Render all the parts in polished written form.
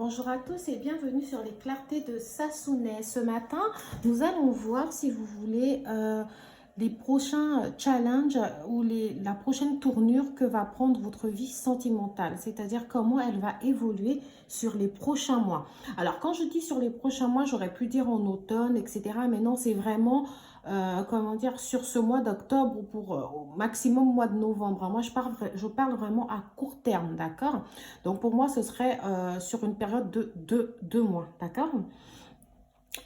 Bonjour à tous et bienvenue sur les clartés de Sassoune. Ce matin, nous allons voir si vous voulez les prochains challenges ou la prochaine tournure que va prendre votre vie sentimentale, c'est-à-dire comment elle va évoluer sur les prochains mois. Alors quand je dis sur les prochains mois, j'aurais pu dire en automne, etc. Mais non, c'est vraiment, comment dire, sur ce mois d'octobre ou pour au maximum mois de novembre. Moi, je parle vraiment à court terme, d'accord? Donc pour moi, ce serait sur une période de 2 mois, d'accord?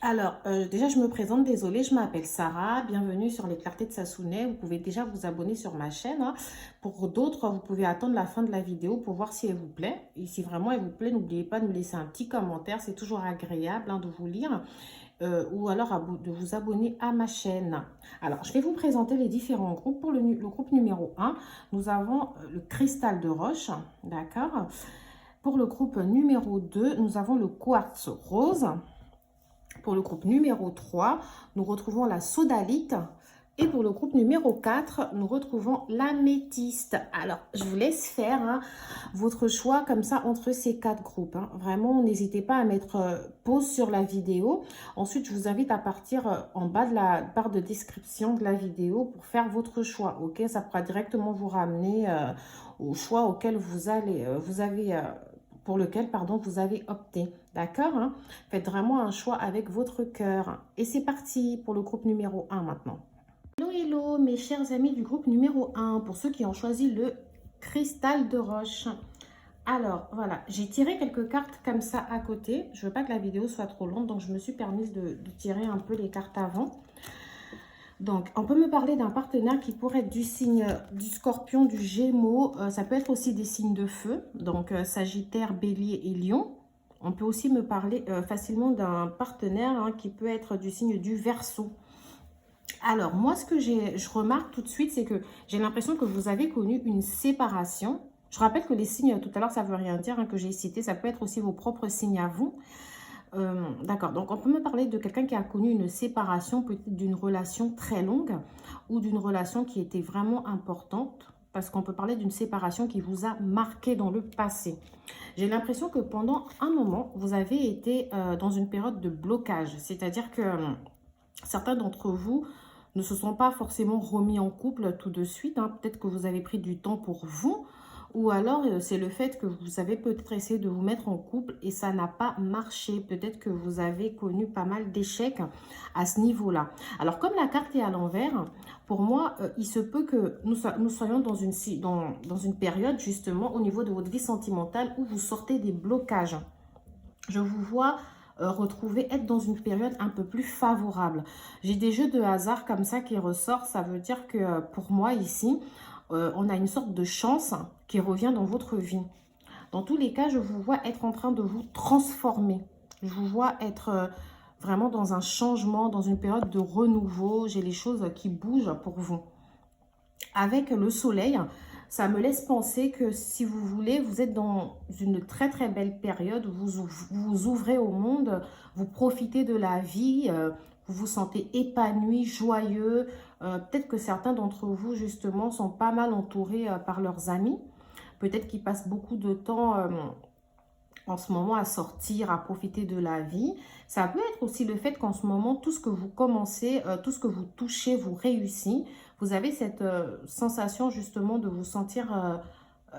Alors, déjà, je me présente, désolée, je m'appelle Sarah, bienvenue sur les clartés de Sassoune. Vous pouvez déjà vous abonner sur ma chaîne, hein. Pour d'autres, vous pouvez attendre la fin de la vidéo pour voir si elle vous plaît. Et si vraiment elle vous plaît, n'oubliez pas de me laisser un petit commentaire, c'est toujours agréable hein, de vous lire. Ou alors de vous abonner à ma chaîne. Alors, je vais vous présenter les différents groupes. Pour le groupe numéro 1, nous avons le cristal de roche, d'accord? Pour le groupe numéro 2, nous avons le quartz rose. Pour le groupe numéro 3, nous retrouvons la sodalite. Et pour le groupe numéro 4, nous retrouvons l'améthyste. Alors, je vous laisse faire hein, votre choix comme ça entre ces 4 groupes. Hein. Vraiment, n'hésitez pas à mettre pause sur la vidéo. Ensuite, je vous invite à partir en bas de la barre de description de la vidéo pour faire votre choix. Ok, ça pourra directement vous ramener au choix auquel pour lequel pardon, vous avez opté. D'accord hein? Faites vraiment un choix avec votre cœur. Et c'est parti pour le groupe numéro 1 maintenant. Hello, hello, mes chers amis du groupe numéro 1, pour ceux qui ont choisi le cristal de roche. Alors, voilà, j'ai tiré quelques cartes comme ça à côté. Je ne veux pas que la vidéo soit trop longue, donc je me suis permise de tirer un peu les cartes avant. Donc, on peut me parler d'un partenaire qui pourrait être du signe du Scorpion, du Gémeaux. Ça peut être aussi des signes de feu, donc Sagittaire, Bélier et Lion. On peut aussi me parler facilement d'un partenaire hein, qui peut être du signe du Verseau. Alors, moi, ce que je remarque tout de suite, c'est que j'ai l'impression que vous avez connu une séparation. Je rappelle que les signes, tout à l'heure, ça ne veut rien dire, hein, que j'ai cité. Ça peut être aussi vos propres signes à vous. D'accord, donc on peut me parler de quelqu'un qui a connu une séparation, peut-être d'une relation très longue ou d'une relation qui était vraiment importante, parce qu'on peut parler d'une séparation qui vous a marqué dans le passé. J'ai l'impression que pendant un moment, vous avez été dans une période de blocage, c'est-à-dire que certains d'entre vous ne se sont pas forcément remis en couple tout de suite, hein. Peut-être que vous avez pris du temps pour vous, ou alors c'est le fait que vous avez peut-être essayé de vous mettre en couple et ça n'a pas marché. Peut-être que vous avez connu pas mal d'échecs à ce niveau-là. Alors comme la carte est à l'envers, pour moi, il se peut que nous soyons dans une période justement au niveau de votre vie sentimentale où vous sortez des blocages. Je vous vois retrouver, être dans une période un peu plus favorable. J'ai des jeux de hasard comme ça qui ressortent. Ça veut dire que pour moi ici, on a une sorte de chance qui revient dans votre vie. Dans tous les cas, je vous vois être en train de vous transformer. Je vous vois être vraiment dans un changement, dans une période de renouveau. J'ai les choses qui bougent pour vous. Avec le soleil, ça me laisse penser que si vous voulez, vous êtes dans une très très belle période où vous vous ouvrez au monde, vous profitez de la vie, vous vous sentez épanoui, joyeux. Peut-être que certains d'entre vous, justement, sont pas mal entourés par leurs amis. Peut-être qu'ils passent beaucoup de temps en ce moment à sortir, à profiter de la vie. Ça peut être aussi le fait qu'en ce moment, tout ce que vous commencez, tout ce que vous touchez, vous réussit. Vous avez cette sensation justement de vous sentir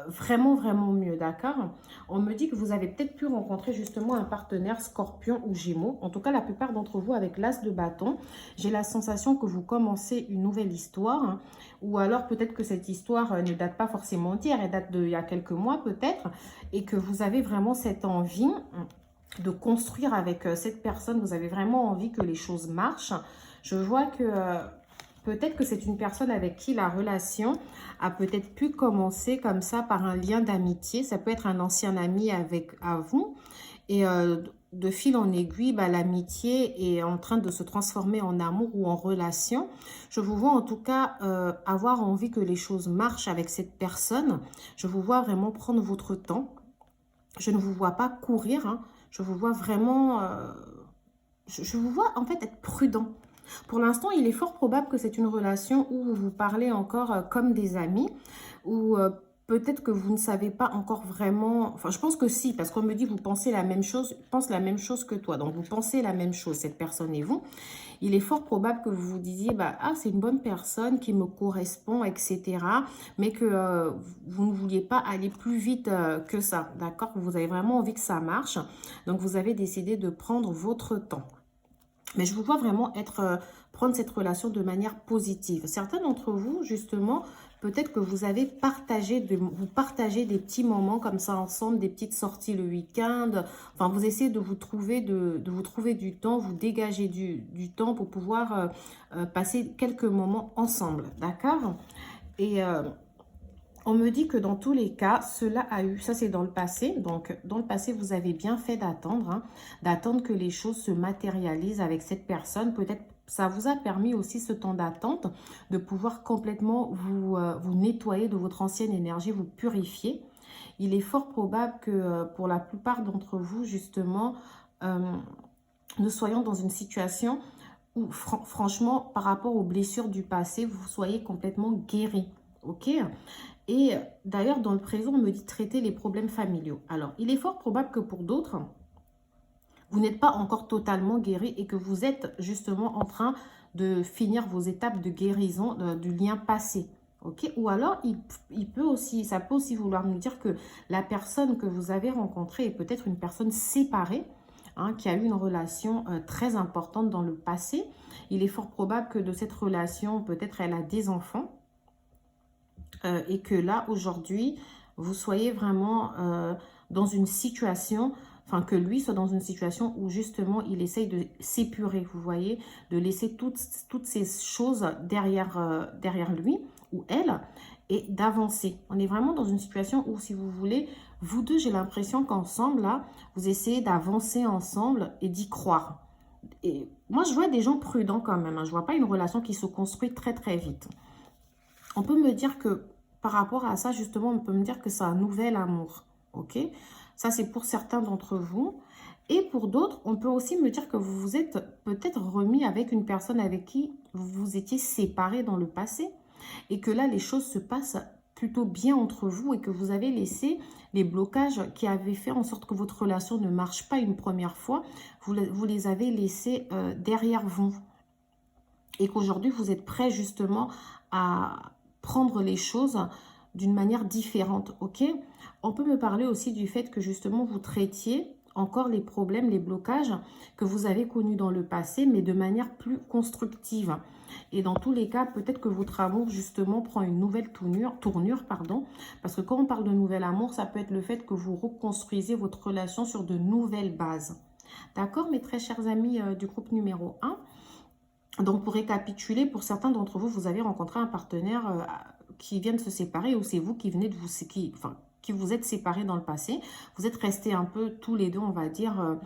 vraiment, vraiment mieux, d'accord? On me dit que vous avez peut-être pu rencontrer justement un partenaire Scorpion ou Gémeaux. En tout cas, la plupart d'entre vous avec l'As de bâton. J'ai la sensation que vous commencez une nouvelle histoire. Hein, ou alors peut-être que cette histoire ne date pas forcément d'hier, elle date d'il y a quelques mois peut-être. Et que vous avez vraiment cette envie de construire avec cette personne. Vous avez vraiment envie que les choses marchent. Je vois que... peut-être que c'est une personne avec qui la relation a peut-être pu commencer comme ça par un lien d'amitié. Ça peut être un ancien ami à vous. Et de fil en aiguille, bah, l'amitié est en train de se transformer en amour ou en relation. Je vous vois en tout cas avoir envie que les choses marchent avec cette personne. Je vous vois vraiment prendre votre temps. Je ne vous vois pas courir. Hein. Je vous vois vraiment... je vous vois en fait être prudent. Pour l'instant, il est fort probable que c'est une relation où vous vous parlez encore comme des amis, ou peut-être que vous ne savez pas encore vraiment... Enfin, je pense que si, parce qu'on me dit vous pensez la même chose, pense la même chose que toi. Donc, vous pensez la même chose, cette personne et vous. Il est fort probable que vous vous disiez, bah, ah, c'est une bonne personne qui me correspond, etc. Mais que vous ne vouliez pas aller plus vite que ça, d'accord? Vous avez vraiment envie que ça marche. Donc, vous avez décidé de prendre votre temps. Mais je vous vois vraiment prendre cette relation de manière positive. Certains d'entre vous, justement, peut-être que vous avez vous partagez des petits moments comme ça ensemble, des petites sorties le week-end. Enfin, vous essayez de vous trouver, vous trouver du temps, vous dégager du temps pour pouvoir passer quelques moments ensemble. D'accord? Et on me dit que dans tous les cas, cela a eu, ça c'est dans le passé, donc dans le passé, vous avez bien fait d'attendre, hein, d'attendre que les choses se matérialisent avec cette personne. Peut-être ça vous a permis aussi ce temps d'attente de pouvoir complètement vous nettoyer de votre ancienne énergie, vous purifier. Il est fort probable que pour la plupart d'entre vous, justement, nous soyons dans une situation où franchement, par rapport aux blessures du passé, vous soyez complètement guéri. Ok? Et d'ailleurs, dans le présent, on me dit traiter les problèmes familiaux. Alors, il est fort probable que pour d'autres, vous n'êtes pas encore totalement guéri et que vous êtes justement en train de finir vos étapes de guérison du lien passé. Ok? Ou alors, ça peut aussi vouloir nous dire que la personne que vous avez rencontrée est peut-être une personne séparée, hein, qui a eu une relation très importante dans le passé. Il est fort probable que de cette relation, peut-être elle a des enfants. Et que là, aujourd'hui, vous soyez vraiment dans une situation, enfin que lui soit dans une situation où justement il essaye de s'épurer, vous voyez, de laisser toutes ces choses derrière lui ou elle et d'avancer. On est vraiment dans une situation où, si vous voulez, vous deux, j'ai l'impression qu'ensemble, là, vous essayez d'avancer ensemble et d'y croire. Et moi, je vois des gens prudents quand même, hein. Je ne vois pas une relation qui se construit très, très vite. On peut me dire que par rapport à ça, justement, on peut me dire que c'est un nouvel amour. Ok? Ça, c'est pour certains d'entre vous. Et pour d'autres, on peut aussi me dire que vous vous êtes peut-être remis avec une personne avec qui vous vous étiez séparés dans le passé. Et que là, les choses se passent plutôt bien entre vous et que vous avez laissé les blocages qui avaient fait en sorte que votre relation ne marche pas une première fois. Vous les avez laissés derrière vous. Et qu'aujourd'hui, vous êtes prêt justement à prendre les choses d'une manière différente, ok? On peut me parler aussi du fait que justement vous traitiez encore les problèmes, les blocages que vous avez connus dans le passé, mais de manière plus constructive. Et dans tous les cas, peut-être que votre amour justement prend une nouvelle tournure, pardon, parce que quand on parle de nouvel amour, ça peut être le fait que vous reconstruisez votre relation sur de nouvelles bases. D'accord, mes très chers amis du groupe numéro 1? Donc, pour récapituler, pour certains d'entre vous, vous avez rencontré un partenaire qui vient de se séparer ou c'est vous qui venez de qui vous êtes séparés dans le passé. Vous êtes restés un peu tous les deux, on va dire,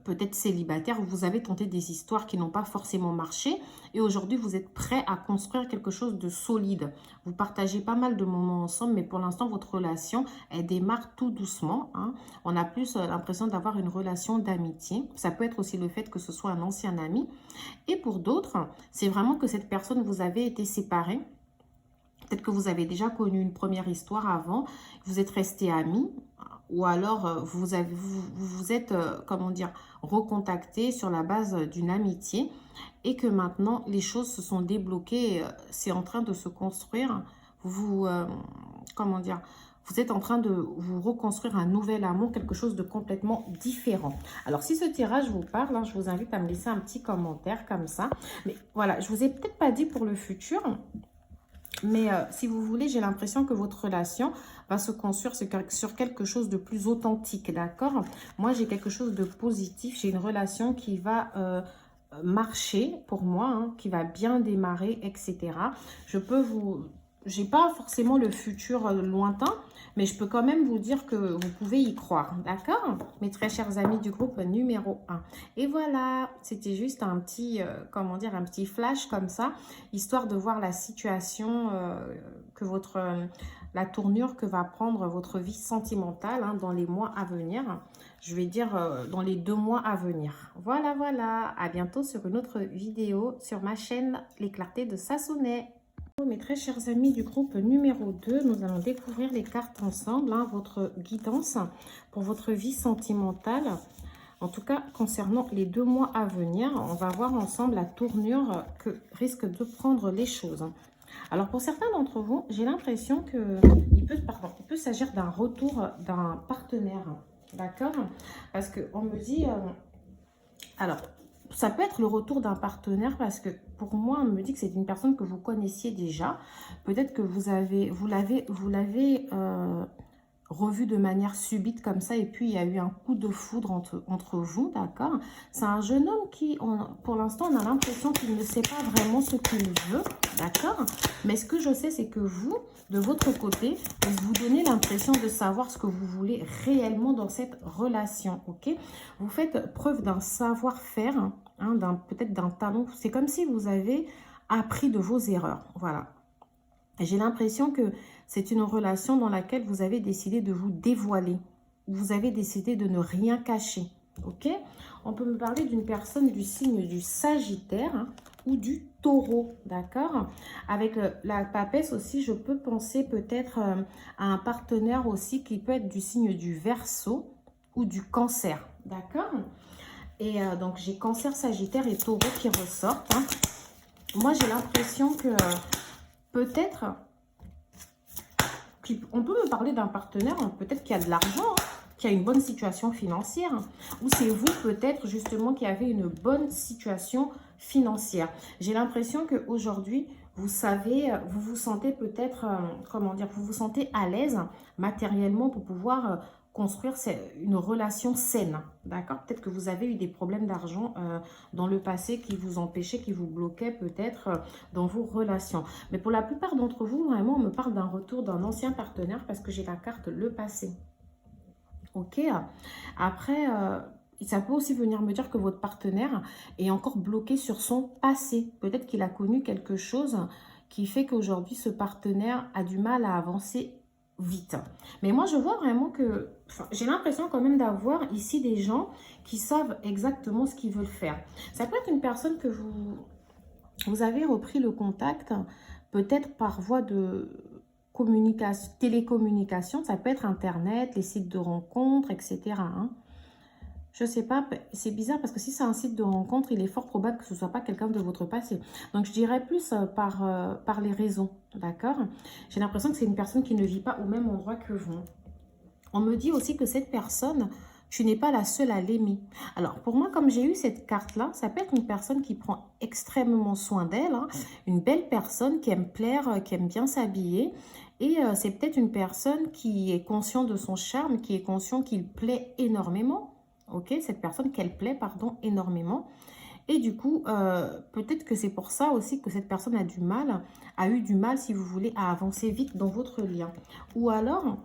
peut-être célibataires. Vous avez tenté des histoires qui n'ont pas forcément marché. Et aujourd'hui, vous êtes prêts à construire quelque chose de solide. Vous partagez pas mal de moments ensemble, mais pour l'instant, votre relation, elle démarre tout doucement, hein. On a plus l'impression d'avoir une relation d'amitié. Ça peut être aussi le fait que ce soit un ancien ami. Et pour d'autres, c'est vraiment que cette personne, vous avez été séparés. Peut-être que vous avez déjà connu une première histoire avant, vous êtes restés amis, ou alors vous êtes, comment dire, recontacté sur la base d'une amitié, et que maintenant les choses se sont débloquées, c'est en train de se construire. Comment dire, vous êtes en train de vous reconstruire un nouvel amour, quelque chose de complètement différent. Alors, si ce tirage vous parle, hein, je vous invite à me laisser un petit commentaire comme ça. Mais voilà, je ne vous ai peut-être pas dit pour le futur, mais si vous voulez, j'ai l'impression que votre relation va se construire sur quelque chose de plus authentique, d'accord? Moi, j'ai quelque chose de positif. J'ai une relation qui va marcher pour moi, hein, qui va bien démarrer, etc. J'ai pas forcément le futur lointain, mais je peux quand même vous dire que vous pouvez y croire, d'accord? Mes très chers amis du groupe numéro 1. Et voilà, c'était juste un petit, comment dire, un petit flash comme ça, histoire de voir la situation, la tournure que va prendre votre vie sentimentale, hein, dans les mois à venir. Je vais dire dans les 2 mois à venir. Voilà, voilà. À bientôt sur une autre vidéo sur ma chaîne Les Clartés de Sassonet. mes très chers amis du groupe numéro 2. Nous allons découvrir les cartes ensemble, hein, votre guidance pour votre vie sentimentale. En tout cas, concernant les 2 mois à venir, on va voir ensemble la tournure que risquent de prendre les choses. Alors, pour certains d'entre vous, j'ai l'impression qu'il peut s'agir d'un retour d'un partenaire. D'accord? Parce qu'on me dit... alors, ça peut être le retour d'un partenaire parce que pour moi, on me dit que c'est une personne que vous connaissiez déjà. Peut-être que vous l'avez revu de manière subite comme ça et puis il y a eu un coup de foudre entre vous, d'accord? C'est un jeune homme qui, pour l'instant, on a l'impression qu'il ne sait pas vraiment ce qu'il veut, d'accord? Mais ce que je sais, c'est que vous, de votre côté, vous donnez l'impression de savoir ce que vous voulez réellement dans cette relation, ok? Vous faites preuve d'un savoir-faire, hein, peut-être d'un talent. C'est comme si vous avez appris de vos erreurs, voilà. J'ai l'impression que c'est une relation dans laquelle vous avez décidé de vous dévoiler. Vous avez décidé de ne rien cacher. Ok? On peut me parler d'une personne du signe du Sagittaire, hein, ou du Taureau. D'accord? Avec la papesse aussi, je peux penser peut-être à un partenaire aussi qui peut être du signe du Verseau ou du Cancer. D'accord? Et donc, j'ai Cancer, Sagittaire et Taureau qui ressortent. Hein. Moi, j'ai l'impression que... peut-être, on peut me parler d'un partenaire, peut-être qui a de l'argent, hein, qui a une bonne situation financière. Hein, ou c'est vous peut-être justement qui avez une bonne situation financière. J'ai l'impression qu'aujourd'hui, vous savez, vous vous sentez peut-être, comment dire, vous vous sentez à l'aise matériellement pour pouvoir... construire une relation saine, d'accord? Peut-être que vous avez eu des problèmes d'argent dans le passé qui vous empêchaient, qui vous bloquaient peut-être dans vos relations. Mais pour la plupart d'entre vous, vraiment, on me parle d'un retour d'un ancien partenaire parce que j'ai la carte le passé. Ok? Après, ça peut aussi venir me dire que votre partenaire est encore bloqué sur son passé. Peut-être qu'il a connu quelque chose qui fait qu'aujourd'hui, ce partenaire a du mal à avancer vite. Mais moi, je vois vraiment que... j'ai l'impression quand même d'avoir ici des gens qui savent exactement ce qu'ils veulent faire. Ça peut être une personne que vous avez repris le contact, peut-être par voie de communication, télécommunication. Ça peut être Internet, les sites de rencontres, etc. Hein. Je ne sais pas, c'est bizarre parce que si c'est un site de rencontre, il est fort probable que ce ne soit pas quelqu'un de votre passé. Donc, je dirais plus par les réseaux, d'accord? J'ai l'impression que c'est une personne qui ne vit pas au même endroit que vous. On me dit aussi que cette personne, tu n'es pas la seule à l'aimer. Alors, pour moi, comme j'ai eu cette carte-là, ça peut être une personne qui prend extrêmement soin d'elle, hein, une belle personne qui aime plaire, qui aime bien s'habiller. Et c'est peut-être une personne qui est conscient de son charme, qui est conscient qu'il plaît énormément. Ok, cette personne qu'elle plaît, pardon, énormément. Et du coup, peut-être que c'est pour ça aussi que cette personne a eu du mal, si vous voulez, à avancer vite dans votre lien. Ou alors,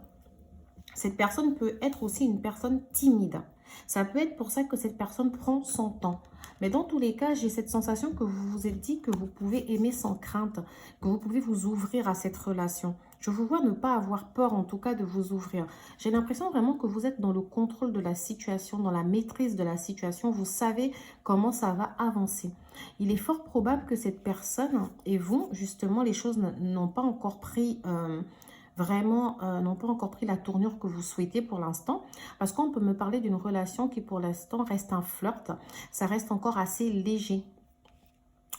cette personne peut être aussi une personne timide. Ça peut être pour ça que cette personne prend son temps. Mais dans tous les cas, j'ai cette sensation que vous vous êtes dit que vous pouvez aimer sans crainte, que vous pouvez vous ouvrir à cette relation. Je vous vois ne pas avoir peur, en tout cas, de vous ouvrir. J'ai l'impression vraiment que vous êtes dans le contrôle de la situation, dans la maîtrise de la situation. Vous savez comment ça va avancer. Il est fort probable que cette personne et vous, justement, les choses n'ont pas encore pris... vraiment n'ont pas encore pris la tournure que vous souhaitez pour l'instant. Parce qu'on peut me parler d'une relation qui pour l'instant reste un flirt. Ça reste encore assez léger.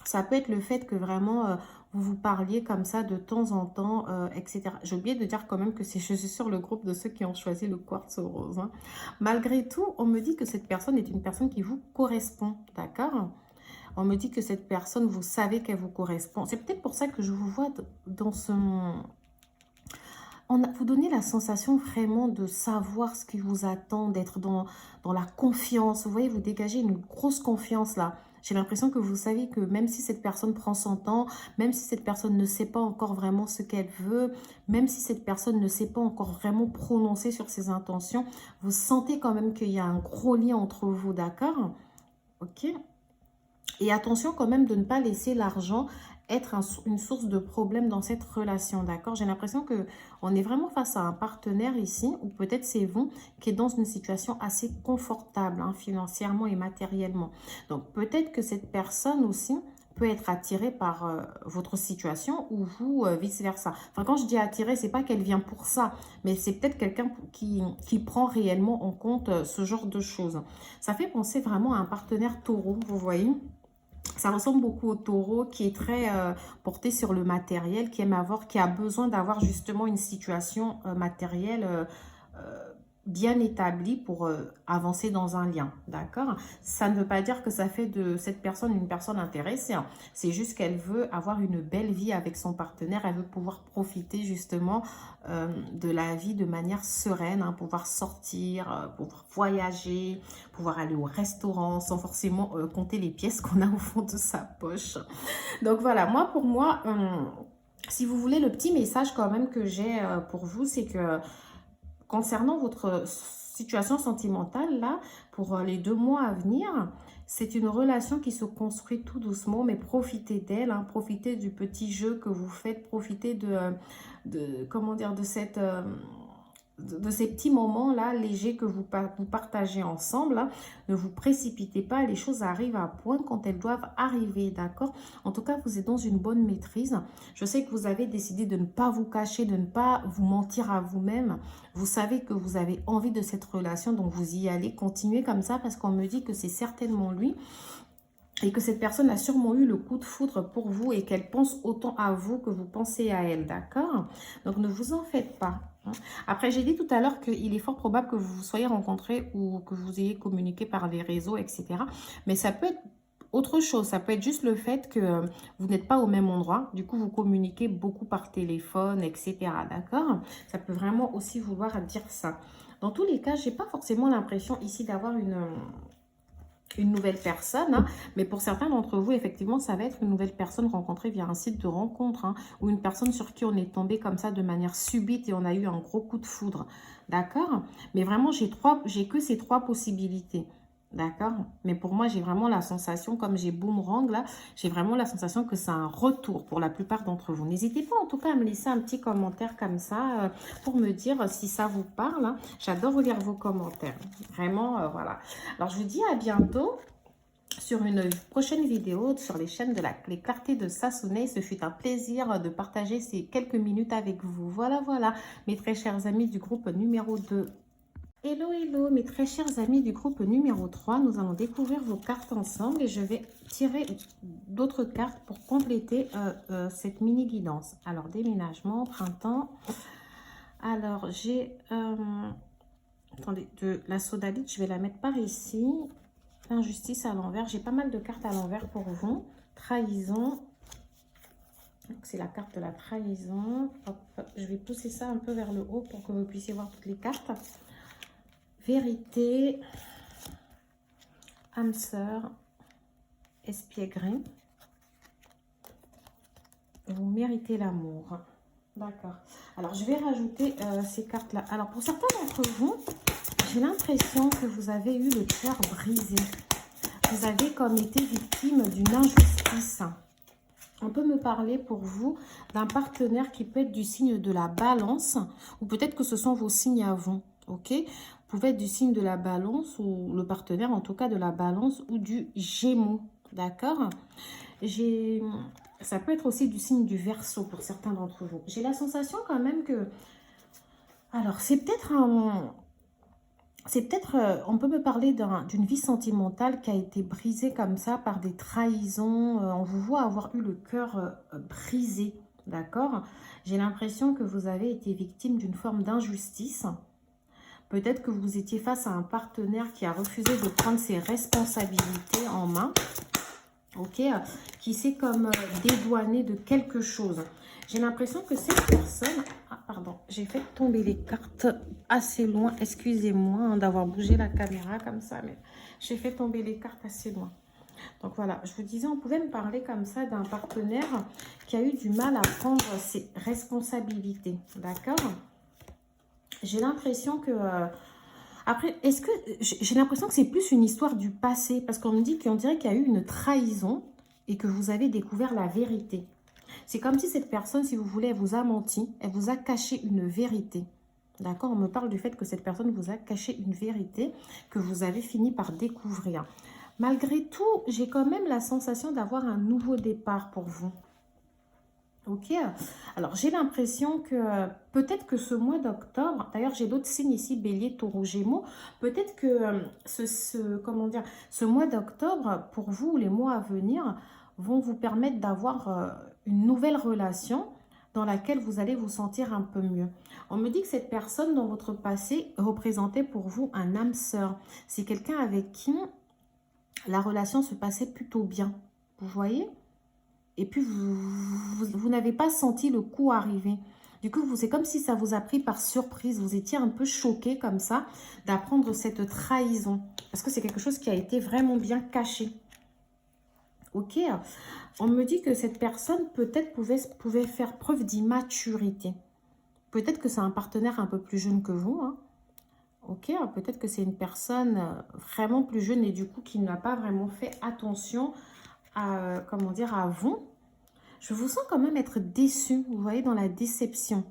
Ça peut être le fait que vraiment vous vous parliez comme ça de temps en temps, etc. J'ai oublié de dire quand même que je suis sur le groupe de ceux qui ont choisi le quartz rose. Hein. Malgré tout, on me dit que cette personne est une personne qui vous correspond, d'accord? On me dit que cette personne, vous savez qu'elle vous correspond. C'est peut-être pour ça que je vous vois dans ce... vous donnez la sensation vraiment de savoir ce qui vous attend, d'être dans la confiance. Vous voyez, vous dégagez une grosse confiance là. J'ai l'impression que vous savez que même si cette personne prend son temps, même si cette personne ne sait pas encore vraiment ce qu'elle veut, même si cette personne ne sait pas encore vraiment prononcer sur ses intentions, vous sentez quand même qu'il y a un gros lien entre vous, d'accord? Ok. Et attention quand même de ne pas laisser l'argent être une source de problème dans cette relation, d'accord? J'ai l'impression que on est vraiment face à un partenaire ici, ou peut-être c'est vous, qui est dans une situation assez confortable, hein, financièrement et matériellement. Donc peut-être que cette personne aussi peut être attirée par votre situation ou vous, vice-versa. Enfin, quand je dis attirée, c'est pas qu'elle vient pour ça, mais c'est peut-être quelqu'un qui prend réellement en compte ce genre de choses. Ça fait penser vraiment à un partenaire taureau, vous voyez. Ça ressemble beaucoup au taureau qui est très porté sur le matériel, qui aime avoir, qui a besoin d'avoir justement une situation matérielle bien établie pour avancer dans un lien, d'accord? Ça ne veut pas dire que ça fait de cette personne une personne intéressée, hein. C'est juste qu'elle veut avoir une belle vie avec son partenaire, elle veut pouvoir profiter justement de la vie de manière sereine, hein, pouvoir sortir, pouvoir voyager, pouvoir aller au restaurant sans forcément compter les pièces qu'on a au fond de sa poche. Donc voilà, pour moi, si vous voulez, le petit message quand même que j'ai pour vous, c'est que concernant votre situation sentimentale, là, pour les 2 mois à venir, c'est une relation qui se construit tout doucement, mais profitez d'elle, hein, profitez du petit jeu que vous faites, profitez comment dire, de ces petits moments-là légers que vous partagez ensemble, hein. Ne vous précipitez pas, les choses arrivent à point quand elles doivent arriver, d'accord? En tout cas, vous êtes dans une bonne maîtrise. Je sais que vous avez décidé de ne pas vous cacher, de ne pas vous mentir à vous-même. Vous savez que vous avez envie de cette relation, donc vous y allez, continuez comme ça parce qu'on me dit que c'est certainement lui. Et que cette personne a sûrement eu le coup de foudre pour vous et qu'elle pense autant à vous que vous pensez à elle, d'accord? Donc, ne vous en faites pas, hein. Après, j'ai dit tout à l'heure qu'il est fort probable que vous vous soyez rencontrés ou que vous ayez communiqué par les réseaux, etc. Mais ça peut être autre chose. Ça peut être juste le fait que vous n'êtes pas au même endroit. Du coup, vous communiquez beaucoup par téléphone, etc. D'accord? Ça peut vraiment aussi vouloir dire ça. Dans tous les cas, je n'ai pas forcément l'impression ici d'avoir une nouvelle personne, hein. Mais pour certains d'entre vous, effectivement, ça va être une nouvelle personne rencontrée via un site de rencontre, hein, ou une personne sur qui on est tombé comme ça de manière subite et on a eu un gros coup de foudre, d'accord? Mais vraiment, j'ai que ces 3 possibilités, d'accord? Mais pour moi, j'ai vraiment la sensation, comme j'ai boomerang là, j'ai vraiment la sensation que c'est un retour pour la plupart d'entre vous. N'hésitez pas en tout cas à me laisser un petit commentaire comme ça pour me dire si ça vous parle, hein. J'adore lire vos commentaires, vraiment, voilà. Alors, je vous dis à bientôt sur une prochaine vidéo sur les chaînes de les clartés de Sassonet. Ce fut un plaisir de partager ces quelques minutes avec vous. Voilà, voilà, mes très chers amis du groupe numéro 2. Hello, hello, mes très chers amis du groupe numéro 3. Nous allons découvrir vos cartes ensemble et je vais tirer d'autres cartes pour compléter cette mini guidance. Alors, déménagement, printemps. Alors, j'ai... attendez, de la sodalite, je vais la mettre par ici. Injustice à l'envers. J'ai pas mal de cartes à l'envers pour vous. Trahison. C'est la carte de la trahison. Hop, hop, je vais pousser ça un peu vers le haut pour que vous puissiez voir toutes les cartes. Vérité. Âme sœur. Espièglerie. Vous méritez l'amour. D'accord. Alors, je vais rajouter ces cartes-là. Alors, pour certains d'entre vous, j'ai l'impression que vous avez eu le cœur brisé. Vous avez comme été victime d'une injustice. On peut me parler pour vous d'un partenaire qui peut être du signe de la balance ou peut-être que ce sont vos signes à vous, ok? Vous pouvez être du signe de la balance ou le partenaire en tout cas de la balance ou du gémeaux, d'accord? Ça peut être aussi du signe du Verseau pour certains d'entre vous. J'ai la sensation quand même que... Alors, c'est peut-être on peut me parler d'une vie sentimentale qui a été brisée comme ça par des trahisons. On vous voit avoir eu le cœur brisé, d'accord? J'ai l'impression que vous avez été victime d'une forme d'injustice. Peut-être que vous étiez face à un partenaire qui a refusé de prendre ses responsabilités en main, ok? Qui s'est comme dédouané de quelque chose. J'ai l'impression que cette personne... Ah, pardon, j'ai fait tomber les cartes assez loin. Excusez-moi hein, d'avoir bougé la caméra comme ça, mais j'ai fait tomber les cartes assez loin. Donc voilà, je vous disais, on pouvait me parler comme ça d'un partenaire qui a eu du mal à prendre ses responsabilités, d'accord? J'ai l'impression que... après, est-ce que... J'ai l'impression que c'est plus une histoire du passé, parce qu'on me dit qu'on dirait qu'il y a eu une trahison et que vous avez découvert la vérité. C'est comme si cette personne, si vous voulez, elle vous a menti, elle vous a caché une vérité. D'accord? On me parle du fait que cette personne vous a caché une vérité que vous avez fini par découvrir. Malgré tout, j'ai quand même la sensation d'avoir un nouveau départ pour vous. Ok, alors j'ai l'impression que peut-être que ce mois d'octobre, d'ailleurs j'ai d'autres signes ici, Bélier, Taureau, Gémeaux, peut-être que comment dire, ce mois d'octobre, pour vous, les mois à venir, vont vous permettre d'avoir une nouvelle relation dans laquelle vous allez vous sentir un peu mieux. On me dit que cette personne dans votre passé représentait pour vous un âme sœur. C'est quelqu'un avec qui la relation se passait plutôt bien. Vous voyez? Et puis, vous n'avez pas senti le coup arriver. Du coup, c'est comme si ça vous a pris par surprise. Vous étiez un peu choqué comme ça d'apprendre cette trahison. Parce que c'est quelque chose qui a été vraiment bien caché. Ok, on me dit que cette personne peut-être pouvait faire preuve d'immaturité. Peut-être que c'est un partenaire un peu plus jeune que vous. Hein. Ok, peut-être que c'est une personne vraiment plus jeune et du coup qui n'a pas vraiment fait attention à, comment dire, à vous. Je vous sens quand même être déçu, vous voyez, dans la déception.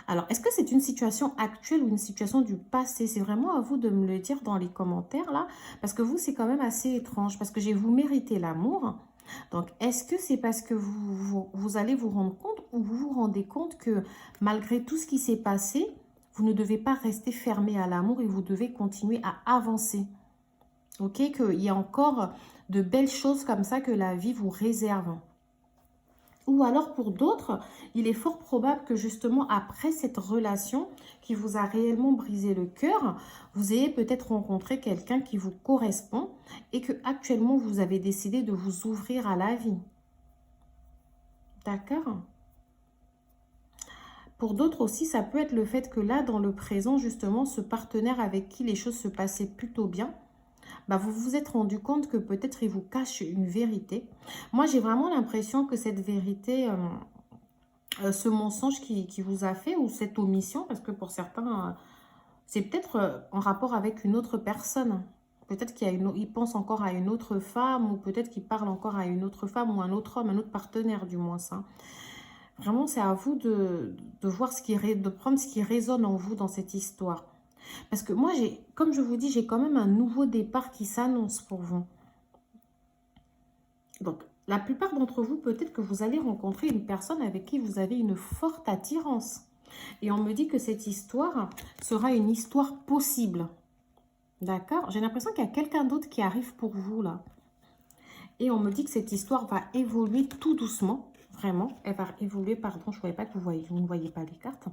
Alors, est-ce que c'est une situation actuelle ou une situation du passé? C'est vraiment à vous de me le dire dans les commentaires, là. Parce que vous, c'est quand même assez étrange. Parce que j'ai vous méritez l'amour. Donc, est-ce que c'est parce que vous allez vous rendre compte ou vous vous rendez compte que malgré tout ce qui s'est passé, vous ne devez pas rester fermé à l'amour et vous devez continuer à avancer? Ok, qu'il y a encore de belles choses comme ça que la vie vous réserve. Ou alors pour d'autres, il est fort probable que justement après cette relation qui vous a réellement brisé le cœur, vous ayez peut-être rencontré quelqu'un qui vous correspond et que actuellement vous avez décidé de vous ouvrir à la vie. D'accord? Pour d'autres aussi, ça peut être le fait que là, dans le présent, justement, ce partenaire avec qui les choses se passaient plutôt bien, bah, vous vous êtes rendu compte que peut-être il vous cache une vérité. Moi, j'ai vraiment l'impression que cette vérité... ce mensonge qui vous a fait ou cette omission, parce que pour certains, c'est peut-être en rapport avec une autre personne. Peut-être qu'il pense encore à une autre femme ou peut-être qu'il parle encore à une autre femme ou un autre homme, un autre partenaire du moins. Ça. Vraiment, c'est à vous de voir de prendre ce qui résonne en vous dans cette histoire. Parce que moi, comme je vous dis, j'ai quand même un nouveau départ qui s'annonce pour vous. Donc, la plupart d'entre vous, peut-être que vous allez rencontrer une personne avec qui vous avez une forte attirance. Et on me dit que cette histoire sera une histoire possible. D'accord? J'ai l'impression qu'il y a quelqu'un d'autre qui arrive pour vous, là. Et on me dit que cette histoire va évoluer tout doucement. Vraiment, elle va évoluer, pardon, je ne voyais pas que vous ne voyez pas les cartes.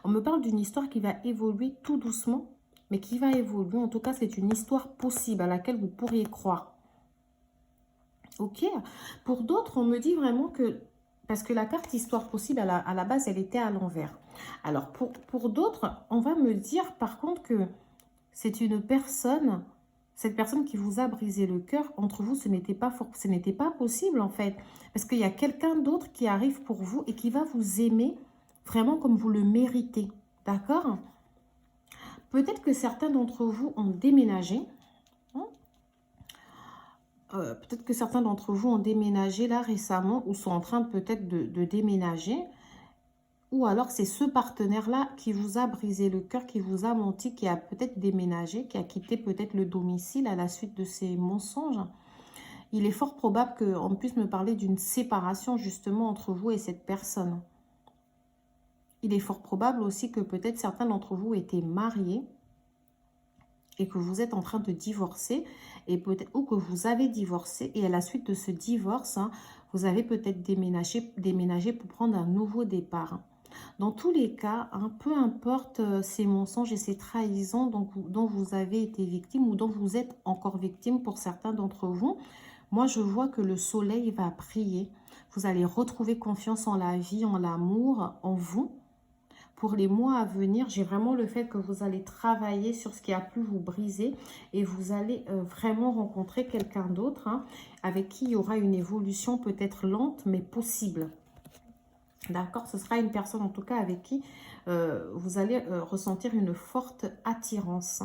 On me parle d'une histoire qui va évoluer tout doucement, mais qui va évoluer. En tout cas, c'est une histoire possible à laquelle vous pourriez croire. Ok. Pour d'autres, on me dit vraiment que... Parce que la carte histoire possible, à la base, elle était à l'envers. Alors, pour d'autres, on va me dire par contre que c'est une personne... Cette personne qui vous a brisé le cœur, entre vous, ce n'était pas possible en fait. Parce qu'il y a quelqu'un d'autre qui arrive pour vous et qui va vous aimer vraiment comme vous le méritez. D'accord? Peut-être que certains d'entre vous ont déménagé. Peut-être que certains d'entre vous ont déménagé là récemment ou sont en train peut-être de déménager. Ou alors c'est ce partenaire-là qui vous a brisé le cœur, qui vous a menti, qui a peut-être déménagé, qui a quitté peut-être le domicile à la suite de ces mensonges. Il est fort probable qu'on puisse me parler d'une séparation justement entre vous et cette personne. Il est fort probable aussi que peut-être certains d'entre vous étaient mariés et que vous êtes en train de divorcer et peut-être ou que vous avez divorcé et à la suite de ce divorce, hein, vous avez peut-être déménagé pour prendre un nouveau départ. Dans tous les cas, hein, peu importe ces mensonges et ces trahisons dont vous avez été victime ou dont vous êtes encore victime pour certains d'entre vous, moi je vois que le soleil va briller. Vous allez retrouver confiance en la vie, en l'amour, en vous. Pour les mois à venir, j'ai vraiment le fait que vous allez travailler sur ce qui a pu vous briser et vous allez vraiment rencontrer quelqu'un d'autre hein, avec qui il y aura une évolution peut-être lente mais possible. D'accord? Ce sera une personne en tout cas avec qui vous allez ressentir une forte attirance.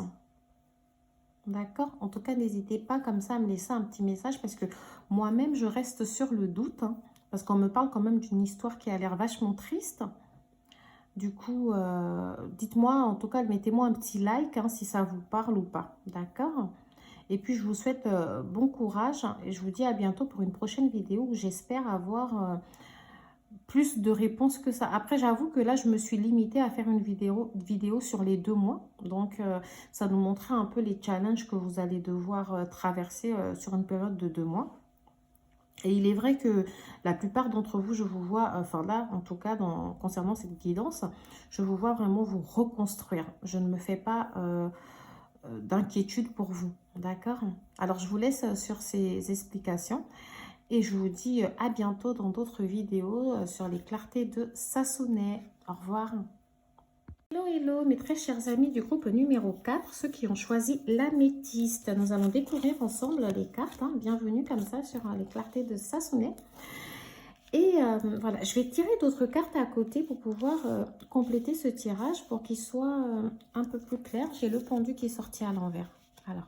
D'accord? En tout cas, n'hésitez pas comme ça à me laisser un petit message parce que moi-même, je reste sur le doute. Hein, parce qu'on me parle quand même d'une histoire qui a l'air vachement triste. Du coup, dites-moi, en tout cas, mettez-moi un petit like hein, si ça vous parle ou pas. D'accord? Et puis, je vous souhaite bon courage et je vous dis à bientôt pour une prochaine vidéo où j'espère avoir plus de réponses que ça. Après, j'avoue que là, je me suis limitée à faire une vidéo sur les 2 mois. Donc, ça nous montrait un peu les challenges que vous allez devoir traverser sur une période de 2 mois. Et il est vrai que la plupart d'entre vous, je vous vois, enfin là, en tout cas, concernant cette guidance, je vous vois vraiment vous reconstruire. Je ne me fais pas d'inquiétude pour vous, d'accord? Alors, je vous laisse sur ces explications et je vous dis à bientôt dans d'autres vidéos sur les clartés de Sassonet. Au revoir. Hello, hello, mes très chers amis du groupe numéro 4, ceux qui ont choisi l'améthyste. Nous allons découvrir ensemble les cartes. Hein. Bienvenue comme ça sur les clartés de Sassonet. Et voilà, je vais tirer d'autres cartes à côté pour pouvoir compléter ce tirage pour qu'il soit un peu plus clair. J'ai le pendu qui est sorti à l'envers. Alors,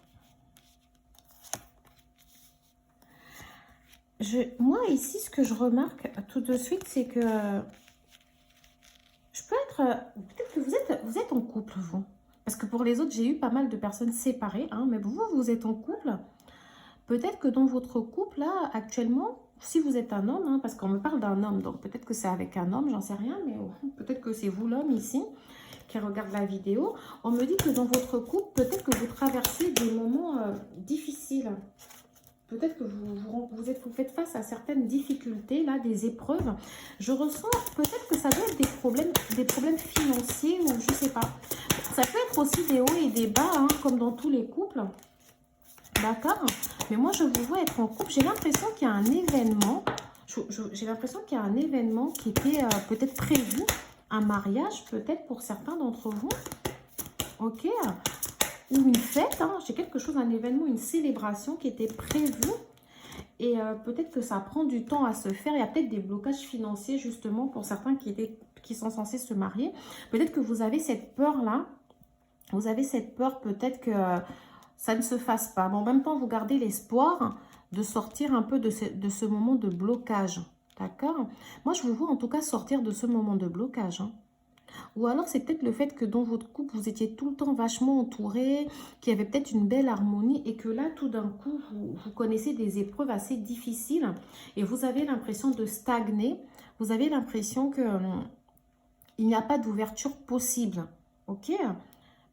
moi ici, ce que je remarque tout de suite, c'est que je peux être... Peut-être que vous êtes en couple, vous. Parce que pour les autres, j'ai eu pas mal de personnes séparées. Hein, mais vous êtes en couple. Peut-être que dans votre couple, là, actuellement, si vous êtes un homme, hein, parce qu'on me parle d'un homme, donc peut-être que c'est avec un homme, j'en sais rien, mais peut-être que c'est vous l'homme ici qui regarde la vidéo. On me dit que dans votre couple, peut-être que vous traversez des moments difficiles. Peut-être que vous faites face à certaines difficultés, là, des épreuves. Je ressens peut-être que ça doit être des problèmes financiers ou je ne sais pas. Ça peut être aussi des hauts et des bas, hein, comme dans tous les couples. D'accord? Mais moi, je vous vois être en couple. J'ai l'impression qu'il y a un événement. J'ai l'impression qu'il y a un événement qui était peut-être prévu. Un mariage, peut-être pour certains d'entre vous. Ok? Ou une fête. Hein. J'ai quelque chose, un événement, une célébration qui était prévue. Et peut-être que ça prend du temps à se faire. Il y a peut-être des blocages financiers, justement, pour certains qui sont censés se marier. Peut-être que vous avez cette peur-là. Vous avez cette peur peut-être que... ça ne se fasse pas. Mais en même temps, vous gardez l'espoir de sortir un peu de ce moment de blocage. D'accord? Moi, je vous vois en tout cas sortir de ce moment de blocage. Hein. Ou alors, c'est peut-être le fait que dans votre couple, vous étiez tout le temps vachement entouré, qu'il y avait peut-être une belle harmonie et que là, tout d'un coup, vous connaissez des épreuves assez difficiles et vous avez l'impression de stagner. Vous avez l'impression que il n'y a pas d'ouverture possible. Ok?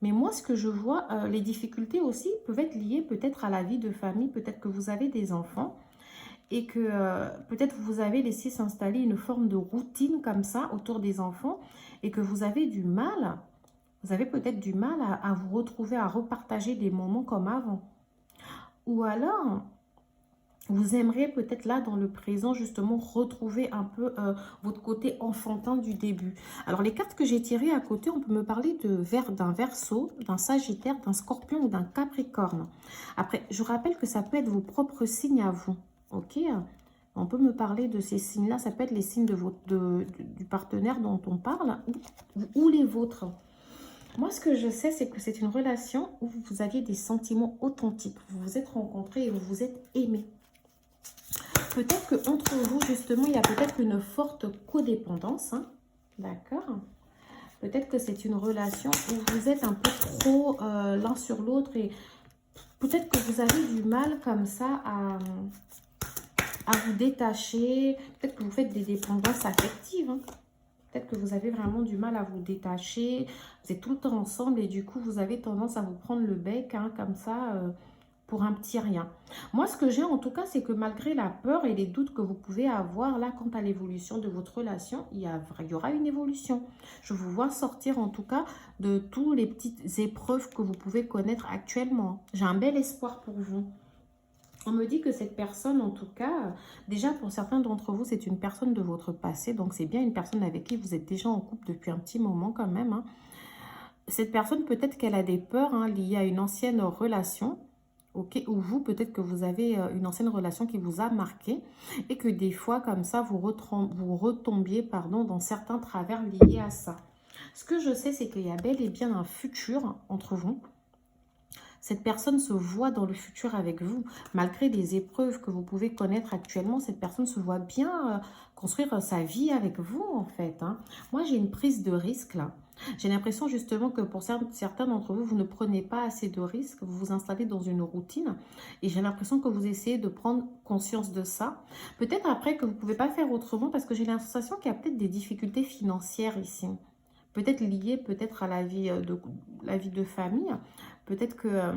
Mais moi, ce que je vois, les difficultés aussi peuvent être liées peut-être à la vie de famille. Peut-être que vous avez des enfants et que peut-être vous avez laissé s'installer une forme de routine comme ça autour des enfants et que vous avez du mal, vous avez peut-être du mal à vous retrouver, à repartager des moments comme avant. Ou alors... vous aimeriez peut-être là, dans le présent, justement, retrouver un peu votre côté enfantin du début. Alors, les cartes que j'ai tirées à côté, on peut me parler d'un Verseau, d'un Sagittaire, d'un Scorpion ou d'un Capricorne. Après, je rappelle que ça peut être vos propres signes à vous. Ok? On peut me parler de ces signes-là. Ça peut être les signes du partenaire dont on parle ou les vôtres. Moi, ce que je sais, c'est que c'est une relation où vous aviez des sentiments authentiques. Vous vous êtes rencontrés et vous vous êtes aimés. Peut-être qu'entre vous, justement, il y a peut-être une forte codépendance. Hein, d'accord? Peut-être que c'est une relation où vous êtes un peu trop l'un sur l'autre. Et peut-être que vous avez du mal comme ça à vous détacher. Peut-être que vous faites des dépendances affectives. Hein. Peut-être que vous avez vraiment du mal à vous détacher. Vous êtes tout le temps ensemble et du coup, vous avez tendance à vous prendre le bec, hein, comme ça... pour un petit rien. Moi, ce que j'ai en tout cas, c'est que malgré la peur et les doutes que vous pouvez avoir là quant à l'évolution de votre relation, il y aura une évolution. Je vous vois sortir en tout cas de toutes les petites épreuves que vous pouvez connaître actuellement. J'ai un bel espoir pour vous. On me dit que cette personne, en tout cas, déjà pour certains d'entre vous, c'est une personne de votre passé. Donc, c'est bien une personne avec qui vous êtes déjà en couple depuis un petit moment quand même. Hein. Cette personne, peut-être qu'elle a des peurs hein, liées à une ancienne relation. Okay, ou vous, peut-être que vous avez une ancienne relation qui vous a marqué et que des fois, comme ça, vous retombiez dans certains travers liés à ça. Ce que je sais, c'est qu'il y a bel et bien un futur entre vous. Cette personne se voit dans le futur avec vous. Malgré les épreuves que vous pouvez connaître actuellement, cette personne se voit bien construire sa vie avec vous, en fait. Hein. Moi, j'ai une prise de risque, là. J'ai l'impression justement que pour certains d'entre vous, vous ne prenez pas assez de risques, vous vous installez dans une routine et j'ai l'impression que vous essayez de prendre conscience de ça. Peut-être après que vous ne pouvez pas faire autrement parce que j'ai la sensation qu'il y a peut-être des difficultés financières ici. Peut-être liées peut-être à la vie de famille. Peut-être que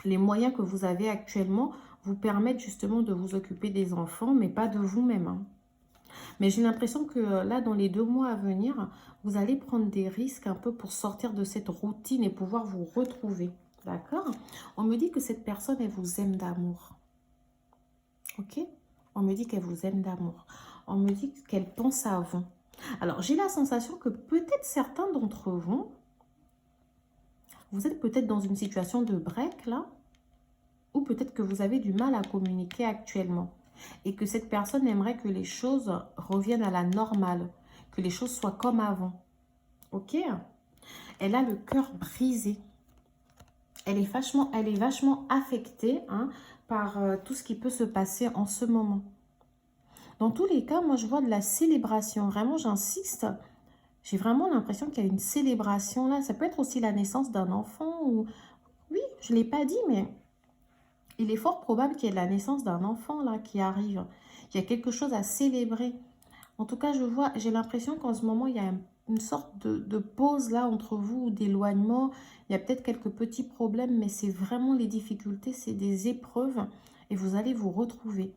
les moyens que vous avez actuellement vous permettent justement de vous occuper des enfants, mais pas de vous-même, hein. Mais j'ai l'impression que là, dans les 2 mois à venir, vous allez prendre des risques un peu pour sortir de cette routine et pouvoir vous retrouver. D'accord? On me dit que cette personne, elle vous aime d'amour. Ok? On me dit qu'elle vous aime d'amour. On me dit qu'elle pense à vous. Alors, j'ai la sensation que peut-être certains d'entre vous, vous êtes peut-être dans une situation de break là, ou peut-être que vous avez du mal à communiquer actuellement et que cette personne aimerait que les choses reviennent à la normale, que les choses soient comme avant. Ok? Elle a le cœur brisé. Elle est vachement affectée, hein, par tout ce qui peut se passer en ce moment. Dans tous les cas, moi je vois de la célébration. Vraiment, j'insiste. J'ai vraiment l'impression qu'il y a une célébration là. Ça peut être aussi la naissance d'un enfant ou... Oui, je ne l'ai pas dit, mais il est fort probable qu'il y ait la naissance d'un enfant là qui arrive. Il y a quelque chose à célébrer. En tout cas, j'ai l'impression qu'en ce moment, il y a une sorte de pause là entre vous, ou d'éloignement. Il y a peut-être quelques petits problèmes, mais c'est vraiment les difficultés, c'est des épreuves et vous allez vous retrouver.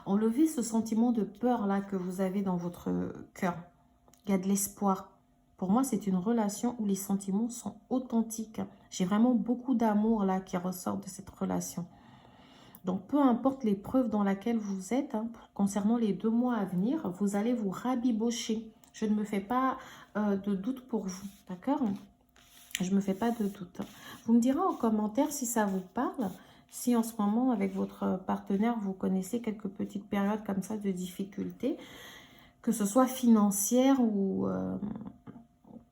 Enlevez ce sentiment de peur là que vous avez dans votre cœur. Il y a de l'espoir. Pour moi, c'est une relation où les sentiments sont authentiques. J'ai vraiment beaucoup d'amour là qui ressort de cette relation. Donc, peu importe l'épreuve dans laquelle vous êtes, hein, concernant les 2 mois à venir, vous allez vous rabibocher. Je ne me fais pas de doute pour vous, d'accord? Je ne me fais pas de doute. Vous me direz en commentaire si ça vous parle, si en ce moment, avec votre partenaire, vous connaissez quelques petites périodes comme ça de difficultés, que ce soit financière ou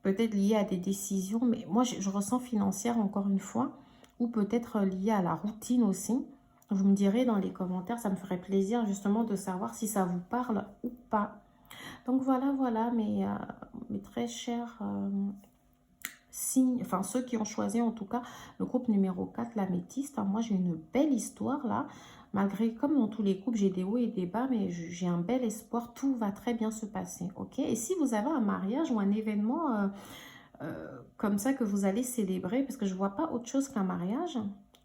peut-être liées à des décisions. Mais moi, je ressens financière encore une fois, ou peut-être liée à la routine aussi. Vous me direz dans les commentaires, ça me ferait plaisir justement de savoir si ça vous parle ou pas. Donc voilà mes très chers signes, enfin ceux qui ont choisi en tout cas le groupe numéro 4, l'améthyste. Moi j'ai une belle histoire là, malgré comme dans tous les groupes j'ai des hauts et des bas, mais j'ai un bel espoir, tout va très bien se passer, ok? Et si vous avez un mariage ou un événement comme ça que vous allez célébrer, parce que je ne vois pas autre chose qu'un mariage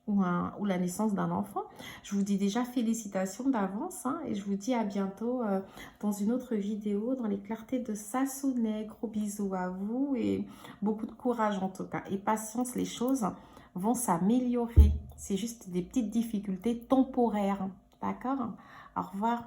ou la naissance d'un enfant. Je vous dis déjà félicitations d'avance, hein, et je vous dis à bientôt dans une autre vidéo dans les clartés de Sassonet. Gros bisous à vous et beaucoup de courage en tout cas. Et patience, les choses vont s'améliorer. C'est juste des petites difficultés temporaires. D'accord? Au revoir.